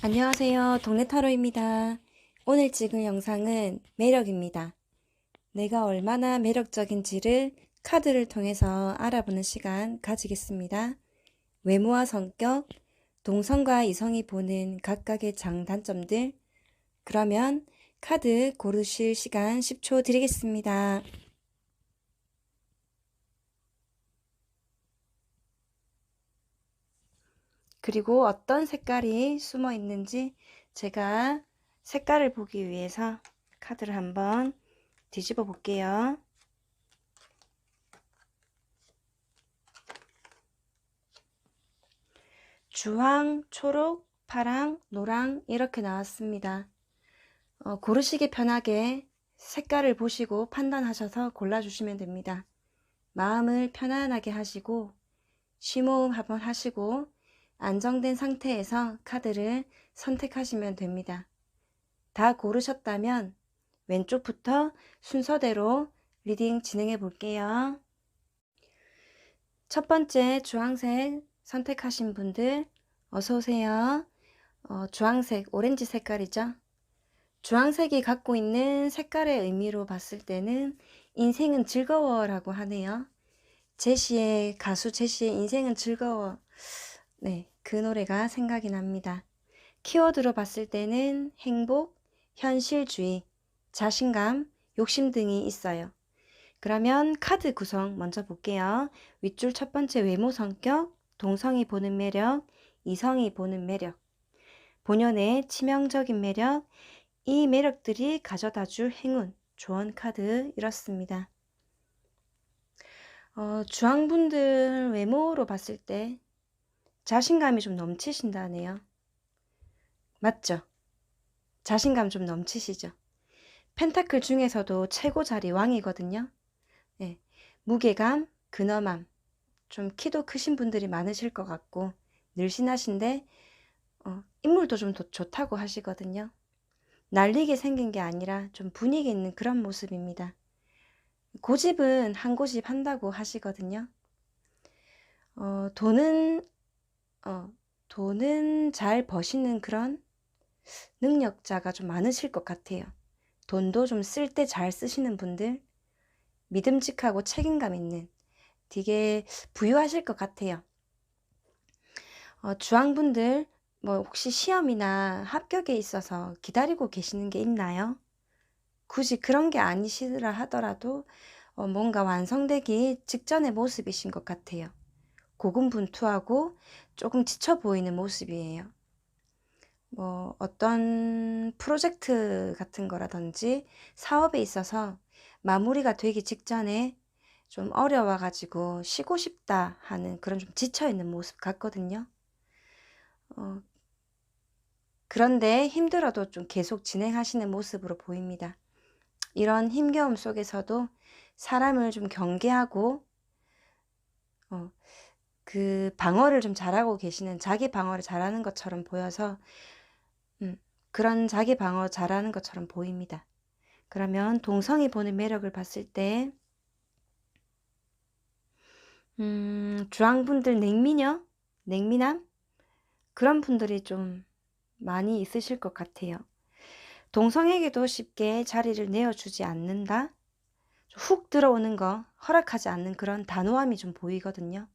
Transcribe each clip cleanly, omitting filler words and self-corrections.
안녕하세요. 동네타로입니다. 오늘 찍을 영상은 매력입니다. 내가 얼마나 매력적인지를 카드를 통해서 알아보는 시간 가지겠습니다. 외모와 성격, 동성과 이성이 보는 각각의 장단점들. 그러면 카드 고르실 시간 10초 드리겠습니다. 그리고 어떤 색깔이 숨어 있는지 제가 색깔을 보기 위해서 카드를 한번 뒤집어 볼게요. 주황, 초록, 파랑, 노랑 이렇게 나왔습니다. 고르시기 편하게 색깔을 보시고 판단하셔서 골라주시면 됩니다. 마음을 편안하게 하시고 심호흡 한번 하시고 안정된 상태에서 카드를 선택하시면 됩니다. 다 고르셨다면 왼쪽부터 순서대로 리딩 진행해 볼게요. 첫 번째 주황색 선택하신 분들 어서오세요. 주황색, 오렌지 색깔이죠. 주황색이 갖고 있는 색깔의 의미로 봤을 때는 인생은 즐거워 라고 하네요. 가수 제시의 인생은 즐거워. 네, 그 노래가 생각이 납니다. 키워드로 봤을 때는 행복, 현실주의, 자신감, 욕심 등이 있어요. 그러면 카드 구성 먼저 볼게요. 윗줄 첫 번째 외모 성격, 동성이 보는 매력, 이성이 보는 매력, 본연의 치명적인 매력, 이 매력들이 가져다줄 행운, 조언 카드 이렇습니다. 주황분들 외모로 봤을 때 자신감이 좀 넘치신다네요. 맞죠? 자신감 좀 넘치시죠? 펜타클 중에서도 최고 자리 왕이거든요. 네, 무게감, 근엄함, 좀 키도 크신 분들이 많으실 것 같고 늘씬하신데 인물도 좀 좋다고 하시거든요. 날리게 생긴 게 아니라 좀 분위기 있는 그런 모습입니다. 고집은 한 고집 한다고 하시거든요. 돈은 돈은 잘 버시는 그런 능력자가 좀 많으실 것 같아요. 돈도 좀 쓸 때 잘 쓰시는 분들, 믿음직하고 책임감 있는 되게 부유하실 것 같아요. 주황분들 뭐 혹시 시험이나 합격에 있어서 기다리고 계시는 게 있나요? 굳이 그런 게 아니시라 하더라도 뭔가 완성되기 직전의 모습이신 것 같아요. 고군분투하고 조금 지쳐 보이는 모습이에요. 뭐 어떤 프로젝트 같은 거라든지 사업에 있어서 마무리가 되기 직전에 좀 어려워가지고 쉬고 싶다 하는 그런 좀 지쳐있는 모습 같거든요. 그런데 힘들어도 좀 계속 진행하시는 모습으로 보입니다. 이런 힘겨움 속에서도 사람을 좀 경계하고 그 방어를 좀 잘하고 계시는, 자기 방어를 잘하는 것처럼 보여서 그런 자기 방어 잘하는 것처럼 보입니다. 그러면 동성이 보는 매력을 봤을 때 주황분들 냉미남 그런 분들이 좀 많이 있으실 것 같아요. 동성에게도 쉽게 자리를 내어주지 않는다. 훅 들어오는 거 허락하지 않는 그런 단호함이 좀 보이거든요.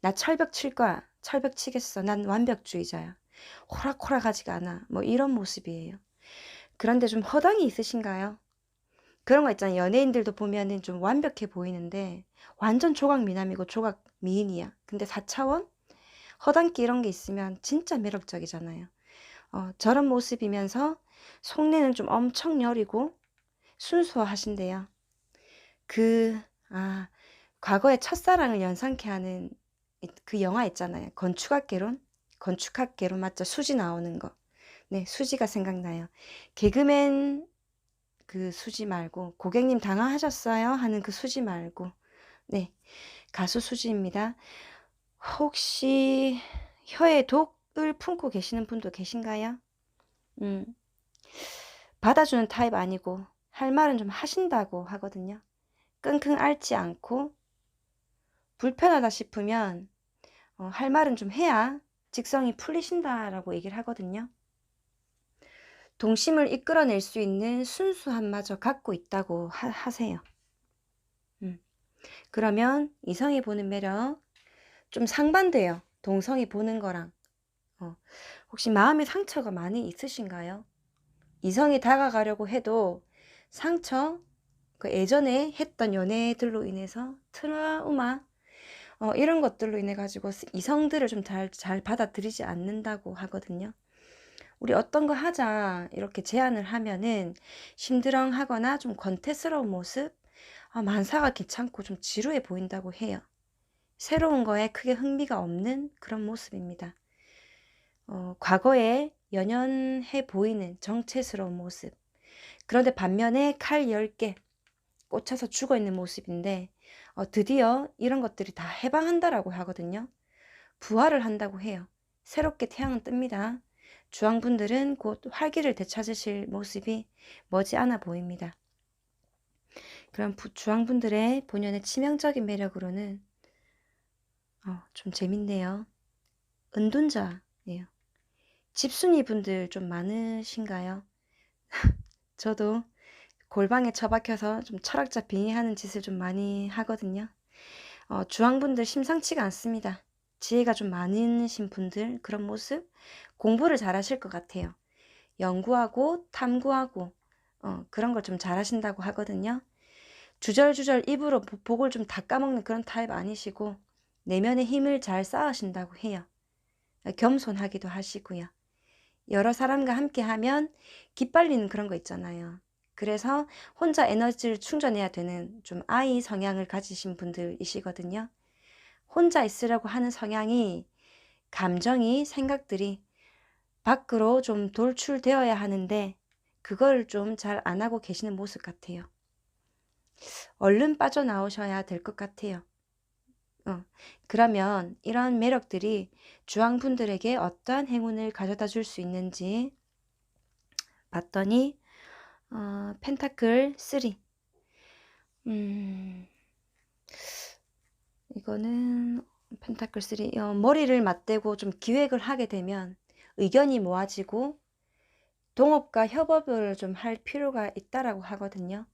나 철벽 칠 거야. 철벽 치겠어. 난 완벽주의자야. 호락호락하지가 않아. 뭐 이런 모습이에요. 그런데 좀 허당이 있으신가요? 그런 거 있잖아요. 연예인들도 보면은 좀 완벽해 보이는데 완전 조각 미남이고 조각 미인이야. 근데 4차원? 허당기 이런 게 있으면 진짜 매력적이잖아요. 저런 모습이면서 속내는 좀 엄청 여리고 순수하신데요. 아, 과거의 첫사랑을 연상케 하는 그 영화 있잖아요. 건축학개론? 건축학개론 맞죠? 수지 나오는 거. 네, 수지가 생각나요. 개그맨 그 수지 말고 고객님 당황하셨어요? 하는 그 수지 말고 네, 가수 수지입니다. 혹시 혀에 독을 품고 계시는 분도 계신가요? 음, 받아주는 타입 아니고 할 말은 좀 하신다고 하거든요. 끙끙 앓지 않고 불편하다 싶으면 할 말은 좀 해야 직성이 풀리신다라고 얘기를 하거든요. 동심을 이끌어낼 수 있는 순수함마저 갖고 있다고 하세요. 그러면 이성이 보는 매력 좀 상반돼요. 동성이 보는 거랑. 혹시 마음의 상처가 많이 있으신가요? 이성이 다가가려고 해도 상처, 그 예전에 했던 연애들로 인해서 트라우마, 이런 것들로 인해 가지고 이성들을 좀 잘 받아들이지 않는다고 하거든요. 우리 어떤 거 하자 이렇게 제안을 하면은 심드렁하거나 좀 권태스러운 모습, 만사가 귀찮고 좀 지루해 보인다고 해요. 새로운 거에 크게 흥미가 없는 그런 모습입니다. 과거에 연연해 보이는 정체스러운 모습. 그런데 반면에 칼 10개 꽂혀서 죽어 있는 모습인데 드디어 이런 것들이 다 해방한다라고 하거든요. 부활을 한다고 해요. 새롭게 태양은 뜹니다. 주황분들은 곧 활기를 되찾으실 모습이 머지않아 보입니다. 그럼 주황분들의 본연의 치명적인 매력으로는 좀 재밌네요. 은둔자예요. 집순이 분들 좀 많으신가요? 저도 골방에 처박혀서 좀 철학자 빙의하는 짓을 좀 많이 하거든요. 주황분들 심상치가 않습니다. 지혜가 좀 많으신 분들 그런 모습 공부를 잘 하실 것 같아요. 연구하고 탐구하고 그런 걸 좀 잘하신다고 하거든요. 주절주절 입으로 복을 좀 닦아먹는 그런 타입 아니시고 내면의 힘을 잘 쌓으신다고 해요. 겸손하기도 하시고요. 여러 사람과 함께 하면 기빨리는 그런 거 있잖아요. 그래서 혼자 에너지를 충전해야 되는 좀 아이 성향을 가지신 분들이시거든요. 혼자 있으려고 하는 성향이 감정이 생각들이 밖으로 좀 돌출되어야 하는데 그걸 좀 잘 안 하고 계시는 모습 같아요. 얼른 빠져나오셔야 될 것 같아요. 그러면 이런 매력들이 주황분들에게 어떠한 행운을 가져다 줄 수 있는지 봤더니 펜타클 3. 이거는 펜타클 3. 머리를 맞대고 좀 기획을 하게 되면 의견이 모아지고 동업과 협업을 좀 할 필요가 있다라고 하거든요.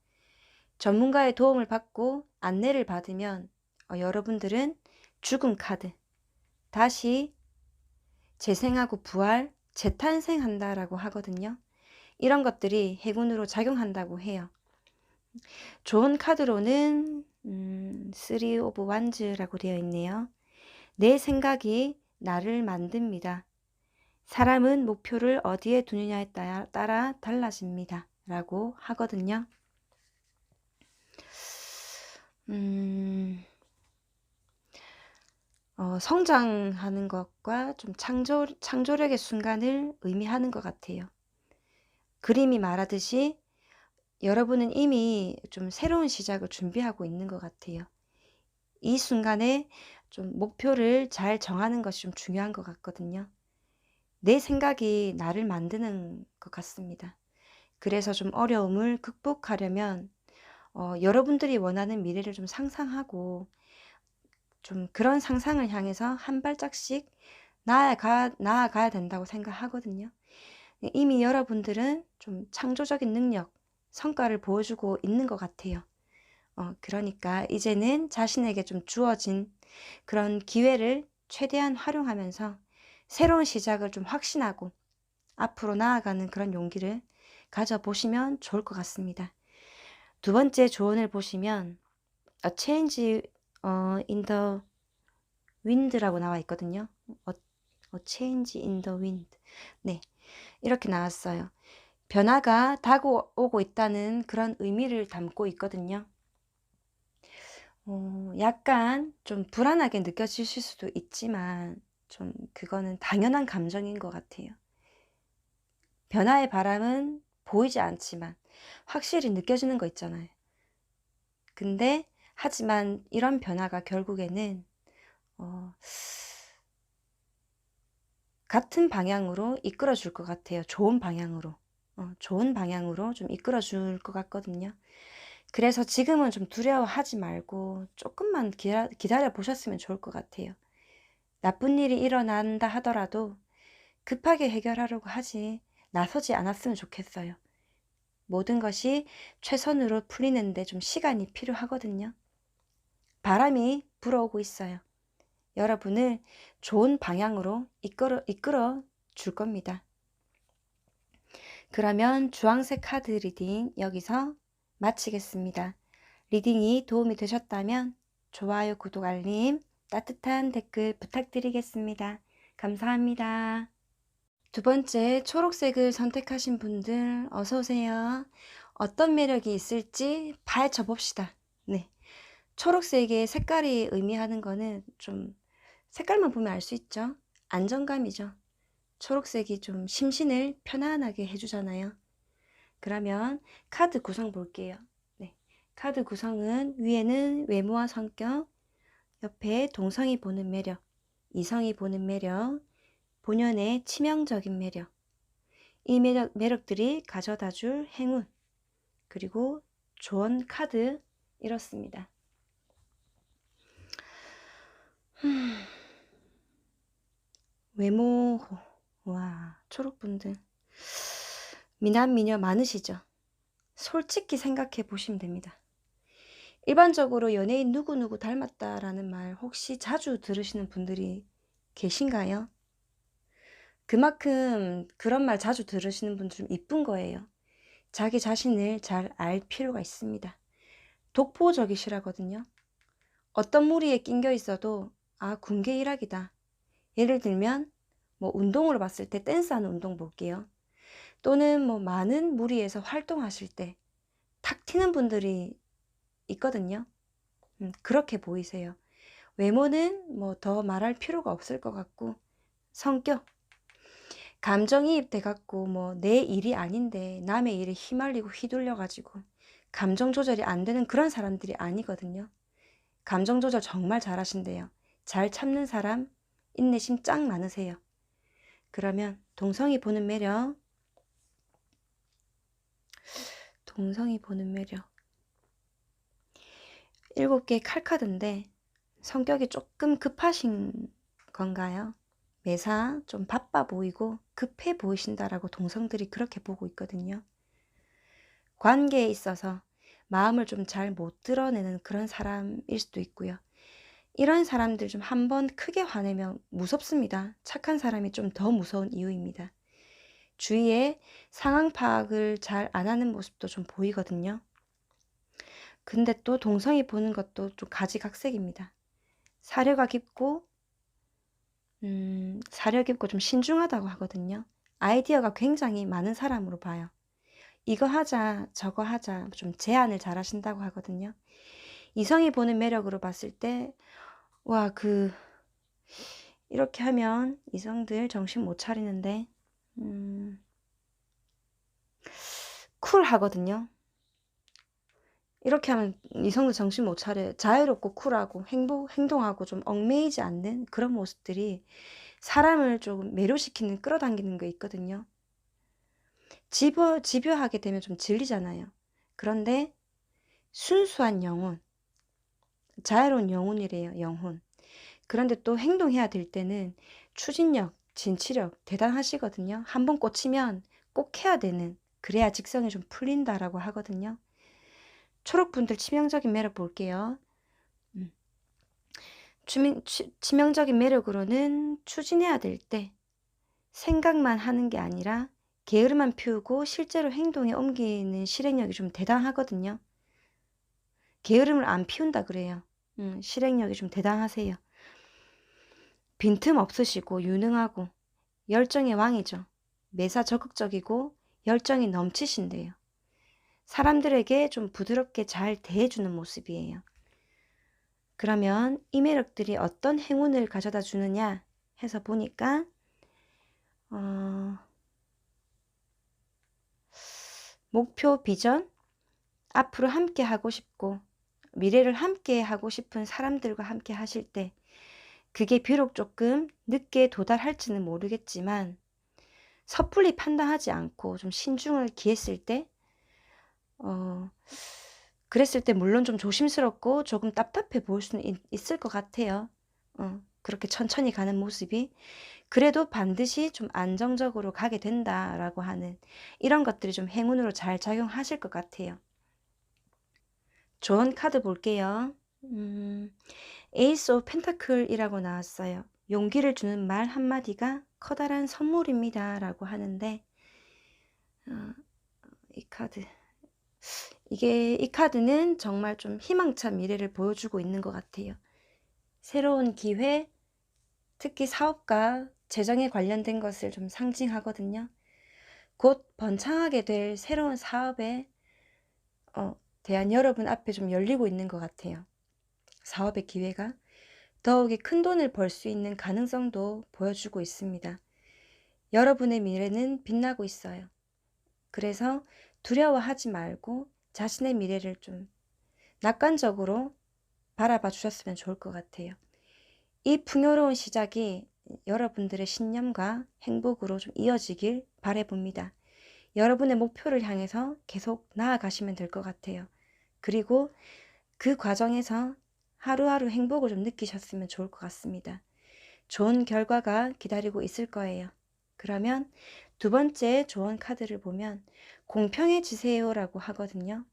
전문가의 도움을 받고 안내를 받으면 여러분들은 죽은 카드, 다시 재생하고 부활, 재탄생한다라고 하거든요. 이런 것들이 해군으로 작용한다고 해요. 좋은 카드로는 3 오브 완즈라고 되어 있네요. 내 생각이 나를 만듭니다. 사람은 목표를 어디에 두느냐에 따라 달라집니다. 라고 하거든요. 성장하는 것과 좀 창조력의 순간을 의미하는 것 같아요. 그림이 말하듯이 여러분은 이미 좀 새로운 시작을 준비하고 있는 것 같아요. 이 순간에 좀 목표를 잘 정하는 것이 좀 중요한 것 같거든요. 내 생각이 나를 만드는 것 같습니다. 그래서 좀 어려움을 극복하려면 여러분들이 원하는 미래를 좀 상상하고 좀 그런 상상을 향해서 한 발짝씩 나아가야 된다고 생각하거든요. 이미 여러분들은 좀 창조적인 능력, 성과를 보여주고 있는 것 같아요. 그러니까 이제는 자신에게 좀 주어진 그런 기회를 최대한 활용하면서 새로운 시작을 좀 확신하고 앞으로 나아가는 그런 용기를 가져보시면 좋을 것 같습니다. 두 번째 조언을 보시면 A change in the wind라고 나와 있거든요. A change in the wind. 네, 이렇게 나왔어요. 변화가 다가오고 있다는 그런 의미를 담고 있거든요. 약간 좀 불안하게 느껴지실 수도 있지만 좀 그거는 당연한 감정인 것 같아요. 변화의 바람은 보이지 않지만 확실히 느껴지는 거 있잖아요. 근데 하지만 이런 변화가 결국에는 같은 방향으로 이끌어 줄 것 같아요. 좋은 방향으로. 좋은 방향으로 좀 이끌어 줄 것 같거든요. 그래서 지금은 좀 두려워하지 말고 조금만 기다려 보셨으면 좋을 것 같아요. 나쁜 일이 일어난다 하더라도 급하게 해결하려고 하지 나서지 않았으면 좋겠어요. 모든 것이 최선으로 풀리는데 좀 시간이 필요하거든요. 바람이 불어오고 있어요. 여러분을 좋은 방향으로 이끌어 줄 겁니다. 그러면 주황색 카드 리딩 여기서 마치겠습니다. 리딩이 도움이 되셨다면 좋아요, 구독, 알림, 따뜻한 댓글 부탁드리겠습니다. 감사합니다. 두 번째, 초록색을 선택하신 분들 어서 오세요. 어떤 매력이 있을지 파헤쳐 봅시다. 네, 초록색의 색깔이 의미하는 거는 좀 색깔만 보면 알 수 있죠. 안정감이죠. 초록색이 좀 심신을 편안하게 해주잖아요. 그러면 카드 구성 볼게요. 네, 카드 구성은 위에는 외모와 성격, 옆에 동성이 보는 매력, 이성이 보는 매력, 본연의 치명적인 매력, 이 매력들이 가져다 줄 행운, 그리고 조언 카드 이렇습니다. 외모, 와, 초록분들 미남 미녀 많으시죠? 솔직히 생각해 보시면 됩니다. 일반적으로 연예인 누구누구 닮았다라는 말 혹시 자주 들으시는 분들이 계신가요? 그만큼 그런 말 자주 들으시는 분들 좀 이쁜 거예요. 자기 자신을 잘 알 필요가 있습니다. 독보적이시라거든요. 어떤 무리에 낑겨 있어도 아, 군계 일학이다. 예를 들면 뭐 운동으로 봤을 때 댄스하는 운동 볼게요. 또는 뭐 많은 무리에서 활동하실 때 탁 튀는 분들이 있거든요. 그렇게 보이세요. 외모는 뭐 더 말할 필요가 없을 것 같고, 성격, 감정이입 돼갖고 뭐 내 일이 아닌데 남의 일에 휘말리고 휘둘려가지고 감정 조절이 안 되는 그런 사람들이 아니거든요. 감정 조절 정말 잘하신대요. 잘 참는 사람, 인내심 짱 많으세요. 그러면 동성이 보는 매력, 동성이 보는 매력 7개 칼카드인데 성격이 조금 급하신 건가요? 매사 좀 바빠 보이고 급해 보이신다라고 동성들이 그렇게 보고 있거든요. 관계에 있어서 마음을 좀 잘 못 드러내는 그런 사람일 수도 있고요. 이런 사람들 좀 한번 크게 화내면 무섭습니다. 착한 사람이 좀 더 무서운 이유입니다. 주위에 상황 파악을 잘 안 하는 모습도 좀 보이거든요. 근데 또 동성이 보는 것도 좀 가지각색입니다. 사려가 깊고 좀 신중하다고 하거든요. 아이디어가 굉장히 많은 사람으로 봐요. 이거 하자 저거 하자 좀 제안을 잘 하신다고 하거든요. 이성이 보는 매력으로 봤을 때 와, 이렇게 하면 이성들 정신 못 차리는데 쿨하거든요. 이렇게 하면 이성도 정신 못 차려요. 자유롭고 쿨하고 행동하고 좀 얽매이지 않는 그런 모습들이 사람을 좀 매료시키는 끌어당기는 게 있거든요. 집요하게 되면 좀 질리잖아요. 그런데 순수한 영혼, 자유로운 영혼이래요. 영혼. 그런데 또 행동해야 될 때는 추진력, 진취력 대단하시거든요. 한번 꽂히면 꼭 해야 되는, 그래야 직성이 좀 풀린다라고 하거든요. 초록분들 치명적인 매력 볼게요. 치명적인 매력으로는 추진해야 될 때 생각만 하는 게 아니라 게으름만 피우고 실제로 행동에 옮기는 실행력이 좀 대단하거든요. 게으름을 안 피운다 그래요. 실행력이 좀 대단하세요. 빈틈 없으시고 유능하고 열정의 왕이죠. 매사 적극적이고 열정이 넘치신대요. 사람들에게 좀 부드럽게 잘 대해주는 모습이에요. 그러면 이 매력들이 어떤 행운을 가져다 주느냐 해서 보니까 목표, 비전, 앞으로 함께 하고 싶고 미래를 함께 하고 싶은 사람들과 함께 하실 때 그게 비록 조금 늦게 도달할지는 모르겠지만 섣불리 판단하지 않고 좀 신중을 기했을 때 그랬을 때 물론 좀 조심스럽고 조금 답답해 보일 수는 있을 것 같아요. 그렇게 천천히 가는 모습이. 그래도 반드시 좀 안정적으로 가게 된다라고 하는 이런 것들이 좀 행운으로 잘 작용하실 것 같아요. 좋은 카드 볼게요. 에이스 오브 펜타클이라고 나왔어요. 용기를 주는 말 한마디가 커다란 선물입니다 라고 하는데, 이 카드, 이 카드는 정말 좀 희망찬 미래를 보여주고 있는 것 같아요. 새로운 기회, 특히 사업과 재정에 관련된 것을 좀 상징하거든요. 곧 번창하게 될 새로운 사업에 대한 여러분 앞에 좀 열리고 있는 것 같아요. 사업의 기회가 더욱이 큰 돈을 벌 수 있는 가능성도 보여주고 있습니다. 여러분의 미래는 빛나고 있어요. 그래서 두려워하지 말고 자신의 미래를 좀 낙관적으로 바라봐 주셨으면 좋을 것 같아요. 이 풍요로운 시작이 여러분들의 신념과 행복으로 좀 이어지길 바라봅니다. 여러분의 목표를 향해서 계속 나아가시면 될 것 같아요. 그리고 그 과정에서 하루하루 행복을 좀 느끼셨으면 좋을 것 같습니다. 좋은 결과가 기다리고 있을 거예요. 그러면 두 번째 좋은 카드를 보면 공평해지세요라고 하거든요.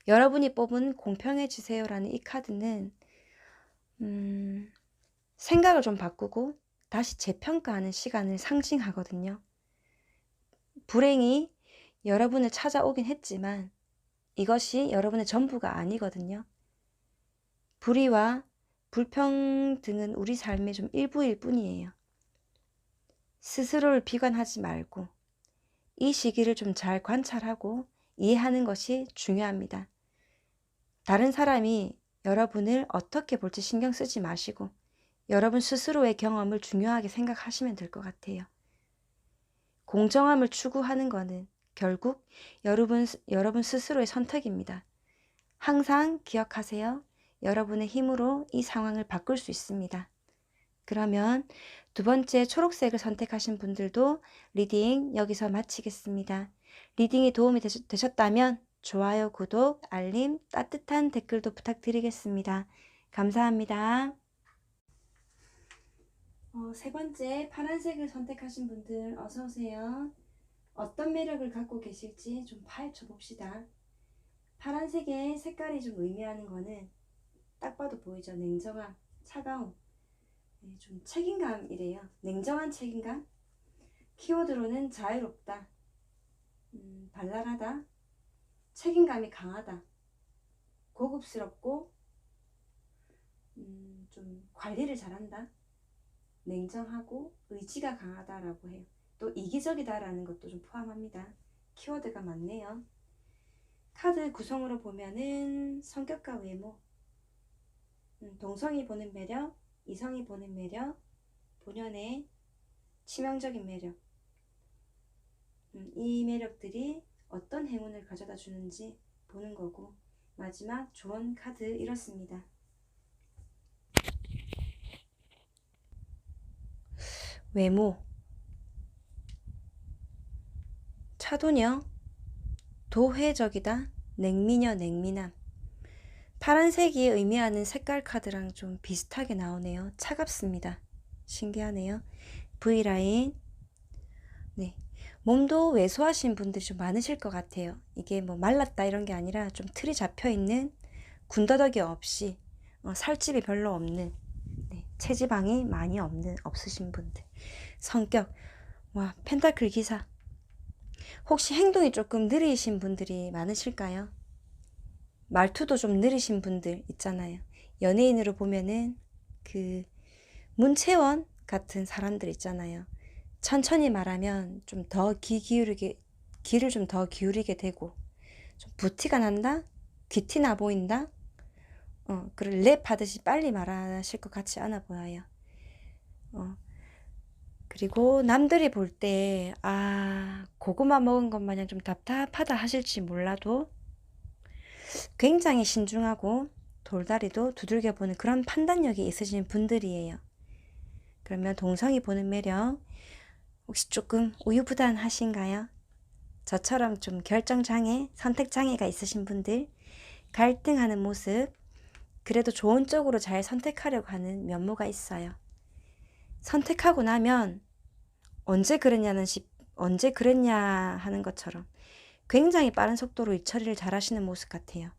여러분이 뽑은 공평해지세요라는 이 카드는 생각을 좀 바꾸고 다시 재평가하는 시간을 상징하거든요. 불행이 여러분을 찾아오긴 했지만 이것이 여러분의 전부가 아니거든요. 불의와 불평등은 우리 삶의 좀 일부일 뿐이에요. 스스로를 비관하지 말고 이 시기를 좀 잘 관찰하고 이해하는 것이 중요합니다. 다른 사람이 여러분을 어떻게 볼지 신경 쓰지 마시고 여러분 스스로의 경험을 중요하게 생각하시면 될 것 같아요. 공정함을 추구하는 것은 결국 여러분 스스로의 선택입니다. 항상 기억하세요. 여러분의 힘으로 이 상황을 바꿀 수 있습니다. 그러면 두 번째 초록색을 선택하신 분들도 리딩 여기서 마치겠습니다. 리딩이 도움이 되셨다면 좋아요, 구독, 알림, 따뜻한 댓글도 부탁드리겠습니다. 감사합니다. 세 번째 파란색을 선택하신 분들 어서오세요. 어떤 매력을 갖고 계실지 좀 파헤쳐 봅시다. 파란색의 색깔이 좀 의미하는 거는 딱 봐도 보이죠? 냉정함, 차가움, 좀 책임감이래요. 냉정한 책임감. 키워드로는 자유롭다, 발랄하다, 책임감이 강하다, 고급스럽고 좀 관리를 잘한다, 냉정하고 의지가 강하다라고 해요. 또 이기적이다라는 것도 좀 포함합니다. 키워드가 많네요. 카드 구성으로 보면은 성격과 외모, 동성이 보는 매력, 이성이 보는 매력, 본연의 치명적인 매력, 이 매력들이 어떤 행운을 가져다 주는지 보는 거고, 마지막 조언 카드 이렇습니다. 외모, 차도녀, 도회적이다, 냉미녀, 냉미남. 파란색이 의미하는 색깔 카드랑 좀 비슷하게 나오네요. 차갑습니다. 신기하네요. V라인. 네. 몸도 왜소하신 분들이 좀 많으실 것 같아요. 이게 뭐 말랐다 이런 게 아니라 좀 틀이 잡혀 있는, 군더더기 없이 살집이 별로 없는, 체지방이 많이 없으신 분들. 성격, 와, 펜타클 기사. 혹시 행동이 조금 느리신 분들이 많으실까요? 말투도 좀 느리신 분들 있잖아요. 연예인으로 보면은 그 문채원 같은 사람들 있잖아요. 천천히 말하면 좀 더 귀를 좀 더 기울이게 되고, 좀 부티가 난다? 귀티 나 보인다? 그걸 랩하듯이 빨리 말하실 것 같지 않아 보여요. 그리고 남들이 볼 때, 고구마 먹은 것 마냥 좀 답답하다 하실지 몰라도 굉장히 신중하고 돌다리도 두들겨 보는 그런 판단력이 있으신 분들이에요. 그러면 동성이 보는 매력, 혹시 조금 우유부단하신가요? 저처럼 좀 결정장애, 선택장애가 있으신 분들, 갈등하는 모습, 그래도 좋은 쪽으로 잘 선택하려고 하는 면모가 있어요. 선택하고 나면 언제 그랬냐 하는 것처럼 굉장히 빠른 속도로 일 처리를 잘 하시는 모습 같아요.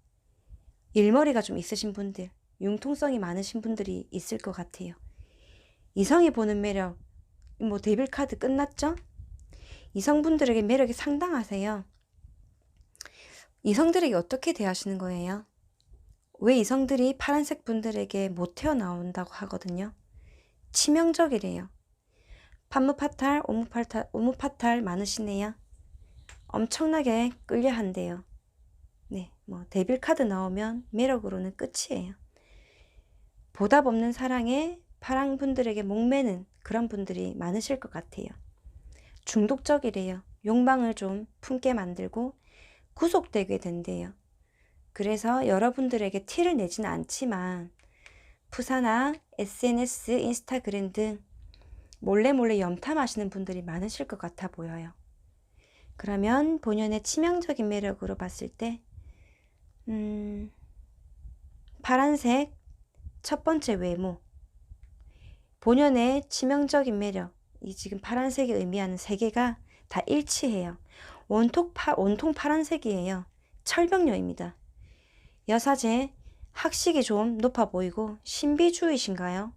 일머리가 좀 있으신 분들, 융통성이 많으신 분들이 있을 것 같아요. 이성이 보는 매력, 뭐 데빌 카드 끝났죠? 이성분들에게 매력이 상당하세요. 이성들에게 어떻게 대하시는 거예요? 왜 이성들이 파란색 분들에게 못 태어나온다고 하거든요. 치명적이래요. 판무파탈, 오무파탈 많으시네요. 엄청나게 끌려한대요. 네, 뭐 데빌 카드 나오면 매력으로는 끝이에요. 보답 없는 사랑에 파랑 분들에게 목매는 그런 분들이 많으실 것 같아요. 중독적이래요. 욕망을 좀 품게 만들고 구속되게 된대요. 그래서 여러분들에게 티를 내지는 않지만 푸사나 SNS, 인스타그램 등 몰래 염탐하시는 분들이 많으실 것 같아 보여요. 그러면 본연의 치명적인 매력으로 봤을 때 파란색 첫 번째 외모, 본연의 치명적인 매력, 이 지금 파란색이 의미하는 세 개가 다 일치해요. 온통 파란색이에요. 철벽녀입니다. 여사제, 학식이 좀 높아 보이고 신비주의신가요?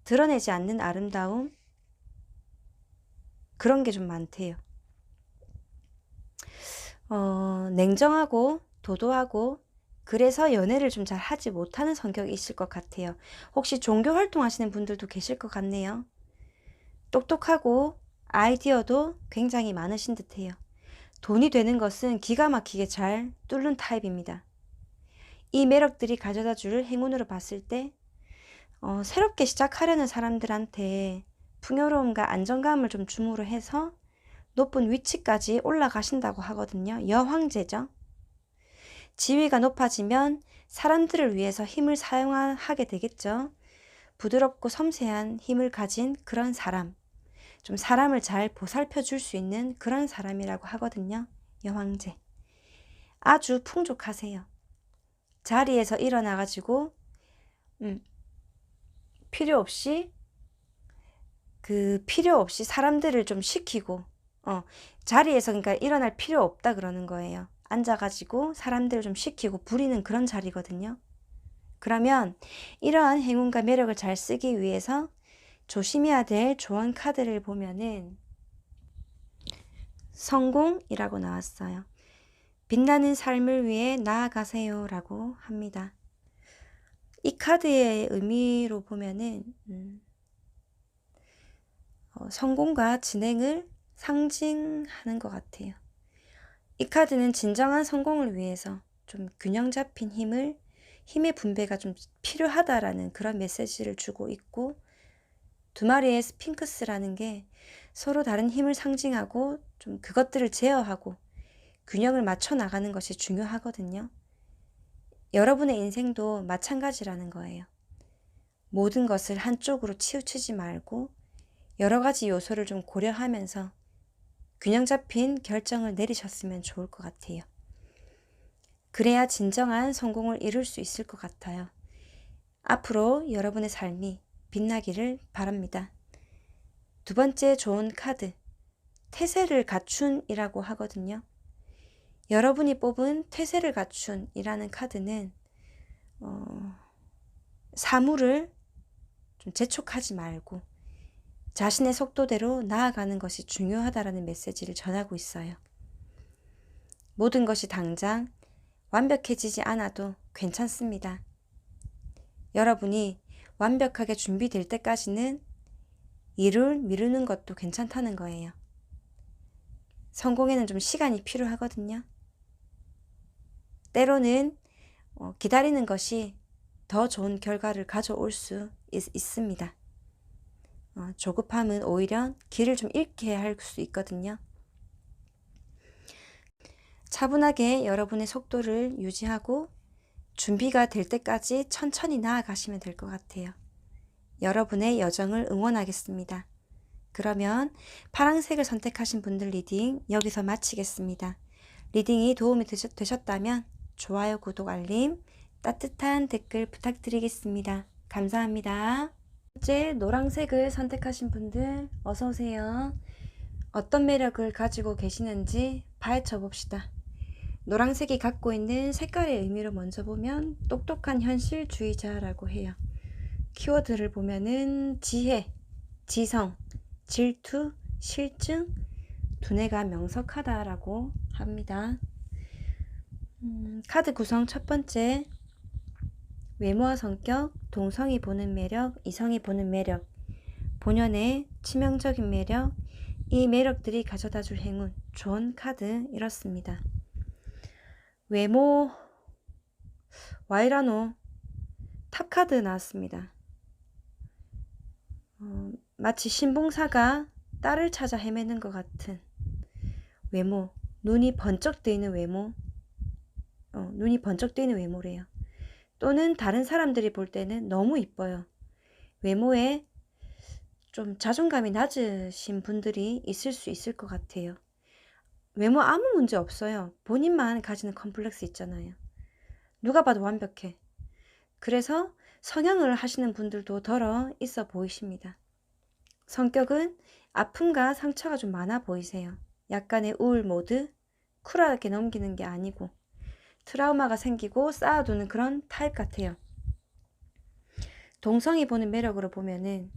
드러내지 않는 아름다움? 그런 게 좀 많대요. 냉정하고 도도하고 그래서 연애를 좀 잘 하지 못하는 성격이 있을 것 같아요. 혹시 종교 활동하시는 분들도 계실 것 같네요. 똑똑하고 아이디어도 굉장히 많으신 듯해요. 돈이 되는 것은 기가 막히게 잘 뚫는 타입입니다. 이 매력들이 가져다 줄 행운으로 봤을 때 새롭게 시작하려는 사람들한테 풍요로움과 안정감을 좀 줌으로 해서 높은 위치까지 올라가신다고 하거든요. 여황제죠. 지위가 높아지면 사람들을 위해서 힘을 사용하게 되겠죠. 부드럽고 섬세한 힘을 가진 그런 사람, 좀 사람을 잘 보살펴 줄 수 있는 그런 사람이라고 하거든요. 여황제. 아주 풍족하세요. 자리에서 일어나가지고 필요 없이 사람들을 좀 시키고 자리에서 그러니까 일어날 필요 없다 그러는 거예요. 앉아가지고 사람들을 좀 시키고 부리는 그런 자리거든요. 그러면 이러한 행운과 매력을 잘 쓰기 위해서 조심해야 될 조언 카드를 보면은 성공이라고 나왔어요. 빛나는 삶을 위해 나아가세요 라고 합니다. 이 카드의 의미로 보면은 성공과 진행을 상징하는 것 같아요. 이 카드는 진정한 성공을 위해서 좀 균형 잡힌 힘의 분배가 좀 필요하다라는 그런 메시지를 주고 있고, 두 마리의 스핑크스라는 게 서로 다른 힘을 상징하고 좀 그것들을 제어하고 균형을 맞춰 나가는 것이 중요하거든요. 여러분의 인생도 마찬가지라는 거예요. 모든 것을 한쪽으로 치우치지 말고 여러 가지 요소를 좀 고려하면서 균형 잡힌 결정을 내리셨으면 좋을 것 같아요. 그래야 진정한 성공을 이룰 수 있을 것 같아요. 앞으로 여러분의 삶이 빛나기를 바랍니다. 두 번째 좋은 카드, 태세를 갖춘이라고 하거든요. 여러분이 뽑은 태세를 갖춘이라는 카드는 사물을 좀 재촉하지 말고 자신의 속도대로 나아가는 것이 중요하다라는 메시지를 전하고 있어요. 모든 것이 당장 완벽해지지 않아도 괜찮습니다. 여러분이 완벽하게 준비될 때까지는 일을 미루는 것도 괜찮다는 거예요. 성공에는 좀 시간이 필요하거든요. 때로는 기다리는 것이 더 좋은 결과를 가져올 수 있습니다. 조급함은 오히려 길을 좀 잃게 할 수 있거든요. 차분하게 여러분의 속도를 유지하고 준비가 될 때까지 천천히 나아가시면 될 것 같아요. 여러분의 여정을 응원하겠습니다. 그러면 파란색을 선택하신 분들 리딩 여기서 마치겠습니다. 리딩이 도움이 되셨다면 좋아요, 구독, 알림, 따뜻한 댓글 부탁드리겠습니다. 감사합니다. 번째 노란색을 선택하신 분들 어서 오세요. 어떤 매력을 가지고 계시는지 파헤쳐 봅시다. 노란색이 갖고 있는 색깔의 의미를 먼저 보면 똑똑한 현실주의자라고 해요. 키워드를 보면은 지혜, 지성, 질투, 실증, 두뇌가 명석하다라고 합니다. 카드 구성 첫 번째, 외모와 성격, 동성이 보는 매력, 이성이 보는 매력, 본연의 치명적인 매력, 이 매력들이 가져다줄 행운, 좋은 카드 이렇습니다. 외모, 와이라노, 탑카드 나왔습니다. 마치 신봉사가 딸을 찾아 헤매는 것 같은 외모, 눈이 번쩍 뜨이는 외모, 눈이 번쩍 뜨이는 외모래요. 또는 다른 사람들이 볼 때는 너무 이뻐요. 외모에 좀 자존감이 낮으신 분들이 있을 수 있을 것 같아요. 외모 아무 문제 없어요. 본인만 가지는 컴플렉스 있잖아요. 누가 봐도 완벽해. 그래서 성형을 하시는 분들도 덜어 있어 보이십니다. 성격은 아픔과 상처가 좀 많아 보이세요. 약간의 우울 모드, 쿨하게 넘기는 게 아니고 트라우마가 생기고 쌓아두는 그런 타입 같아요. 동성이 보는 매력으로 보면은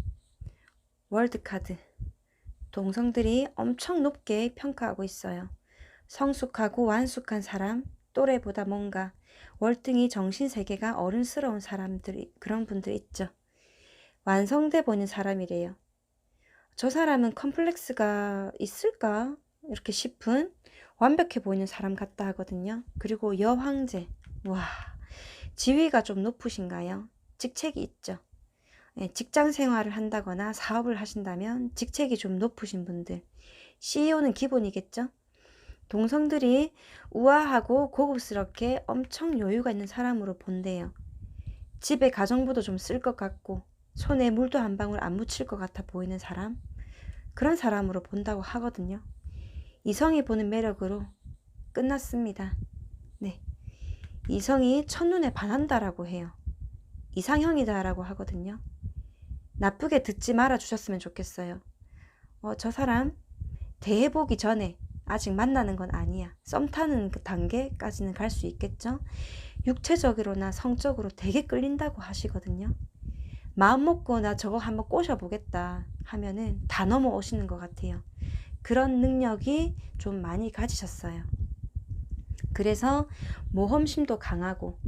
월드카드, 동성들이 엄청 높게 평가하고 있어요. 성숙하고 완숙한 사람, 또래보다 뭔가 월등히 정신세계가 어른스러운 사람들이, 그런 분들 있죠. 완성돼 보이는 사람이래요. 저 사람은 컴플렉스가 있을까? 이렇게 싶은 완벽해 보이는 사람 같다 하거든요. 그리고 여황제, 와, 지위가 좀 높으신가요? 직책이 있죠. 직장 생활을 한다거나 사업을 하신다면 직책이 좀 높으신 분들, CEO는 기본이겠죠. 동성들이 우아하고 고급스럽게 엄청 여유가 있는 사람으로 본대요. 집에 가정부도 좀 쓸 것 같고 손에 물도 한 방울 안 묻힐 것 같아 보이는 사람, 그런 사람으로 본다고 하거든요. 이성이 보는 매력으로 끝났습니다. 네, 이성이 첫눈에 반한다라고 해요. 이상형이다라고 하거든요. 나쁘게 듣지 말아 주셨으면 좋겠어요. 저 사람 대해보기 전에 아직 만나는 건 아니야. 썸 타는 그 단계까지는 갈 수 있겠죠. 육체적으로나 성적으로 되게 끌린다고 하시거든요. 마음 먹고 나 저거 한번 꼬셔보겠다 하면은 다 넘어오시는 것 같아요. 그런 능력이 좀 많이 가지셨어요. 그래서 모험심도 강하고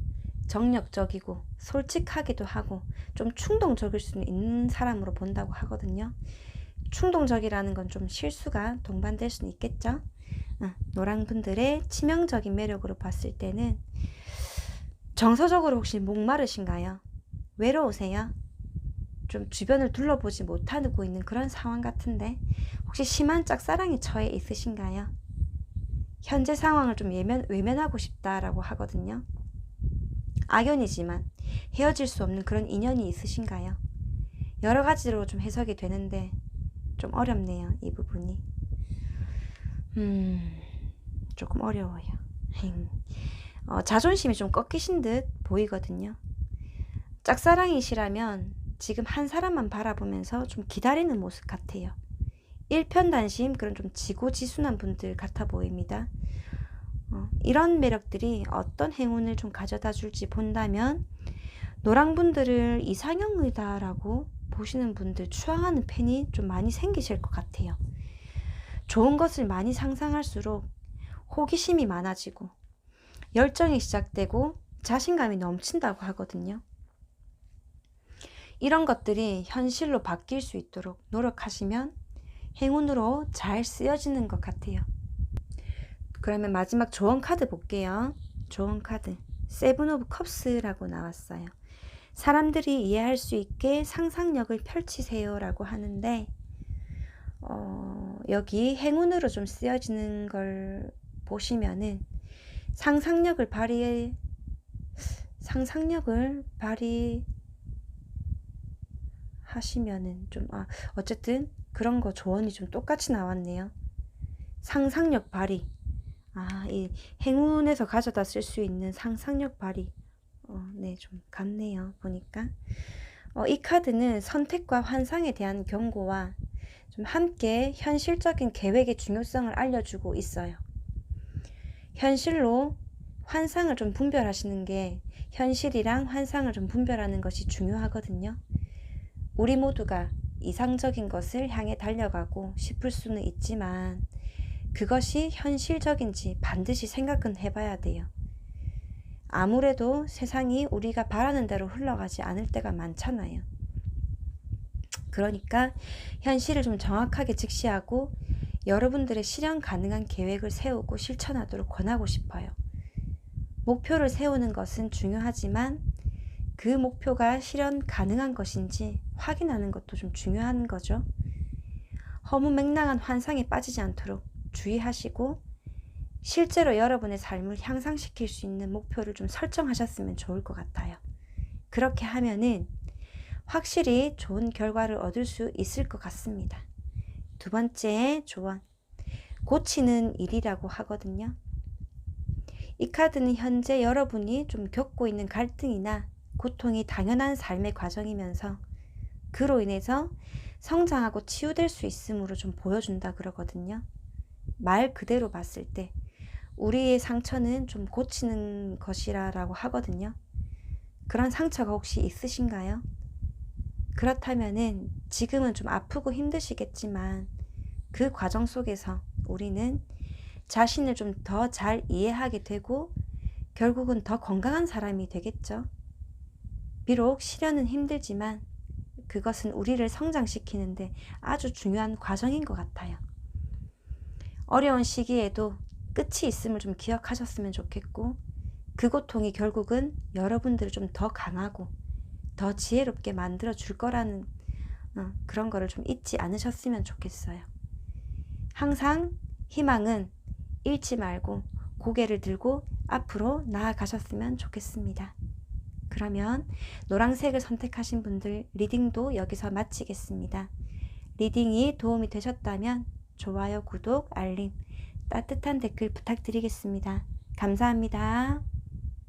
정력적이고 솔직하기도 하고 좀 충동적일 수 있는 사람으로 본다고 하거든요. 충동적이라는 건 좀 실수가 동반될 수는 있겠죠. 노랑 분들의 치명적인 매력으로 봤을 때는 정서적으로 혹시 목마르신가요? 외로우세요? 좀 주변을 둘러보지 못하고 있는 그런 상황 같은데 혹시 심한 짝사랑에 처해 있으신가요? 현재 상황을 좀 외면하고 싶다라고 하거든요. 악연이지만 헤어질 수 없는 그런 인연이 있으신가요? 여러 가지로 좀 해석이 되는데 좀 어렵네요, 이 부분이. 조금 어려워요. 자존심이 좀 꺾이신 듯 보이거든요. 짝사랑이시라면 지금 한 사람만 바라보면서 좀 기다리는 모습 같아요. 일편단심, 그런 좀 지고지순한 분들 같아 보입니다. 이런 매력들이 어떤 행운을 좀 가져다 줄지 본다면 노랑분들을 이상형이다라고 보시는 분들, 추앙하는 팬이 좀 많이 생기실 것 같아요. 좋은 것을 많이 상상할수록 호기심이 많아지고 열정이 시작되고 자신감이 넘친다고 하거든요. 이런 것들이 현실로 바뀔 수 있도록 노력하시면 행운으로 잘 쓰여지는 것 같아요. 그러면 마지막 조언 카드 볼게요. 조언 카드 세븐 오브 컵스라고 나왔어요. 사람들이 이해할 수 있게 상상력을 펼치세요 라고 하는데 여기 행운으로 좀 쓰여지는 걸 보시면은 상상력을 발휘하시면은 좀 어쨌든 그런 거 조언이 좀 똑같이 나왔네요. 상상력 발휘, 이 행운에서 가져다 쓸 수 있는 상상력 발휘, 네, 좀 같네요 보니까. 이 카드는 선택과 환상에 대한 경고와 좀 함께 현실적인 계획의 중요성을 알려주고 있어요. 현실로 환상을 좀 분별하시는 게, 현실이랑 환상을 좀 분별하는 것이 중요하거든요. 우리 모두가 이상적인 것을 향해 달려가고 싶을 수는 있지만 그것이 현실적인지 반드시 생각은 해봐야 돼요. 아무래도 세상이 우리가 바라는 대로 흘러가지 않을 때가 많잖아요. 그러니까 현실을 좀 정확하게 직시하고 여러분들의 실현 가능한 계획을 세우고 실천하도록 권하고 싶어요. 목표를 세우는 것은 중요하지만 그 목표가 실현 가능한 것인지 확인하는 것도 좀 중요한 거죠. 허무맹랑한 환상에 빠지지 않도록 주의하시고 실제로 여러분의 삶을 향상시킬 수 있는 목표를 좀 설정하셨으면 좋을 것 같아요. 그렇게 하면은 확실히 좋은 결과를 얻을 수 있을 것 같습니다. 두 번째 조언, 고치는 일이라고 하거든요. 이 카드는 현재 여러분이 좀 겪고 있는 갈등이나 고통이 당연한 삶의 과정이면서 그로 인해서 성장하고 치유될 수 있음으로 좀 보여준다 그러거든요. 말 그대로 봤을 때 우리의 상처는 좀 고치는 것이라고 하거든요. 그런 상처가 혹시 있으신가요? 그렇다면은 지금은 좀 아프고 힘드시겠지만 그 과정 속에서 우리는 자신을 좀 더 잘 이해하게 되고 결국은 더 건강한 사람이 되겠죠. 비록 실현은 힘들지만 그것은 우리를 성장시키는데 아주 중요한 과정인 것 같아요. 어려운 시기에도 끝이 있음을 좀 기억하셨으면 좋겠고 그 고통이 결국은 여러분들을 좀 더 강하고 더 지혜롭게 만들어 줄 거라는 그런 거를 좀 잊지 않으셨으면 좋겠어요. 항상 희망은 잃지 말고 고개를 들고 앞으로 나아가셨으면 좋겠습니다. 그러면 노란색을 선택하신 분들 리딩도 여기서 마치겠습니다. 리딩이 도움이 되셨다면 좋아요, 구독, 알림, 따뜻한 댓글 부탁드리겠습니다. 감사합니다.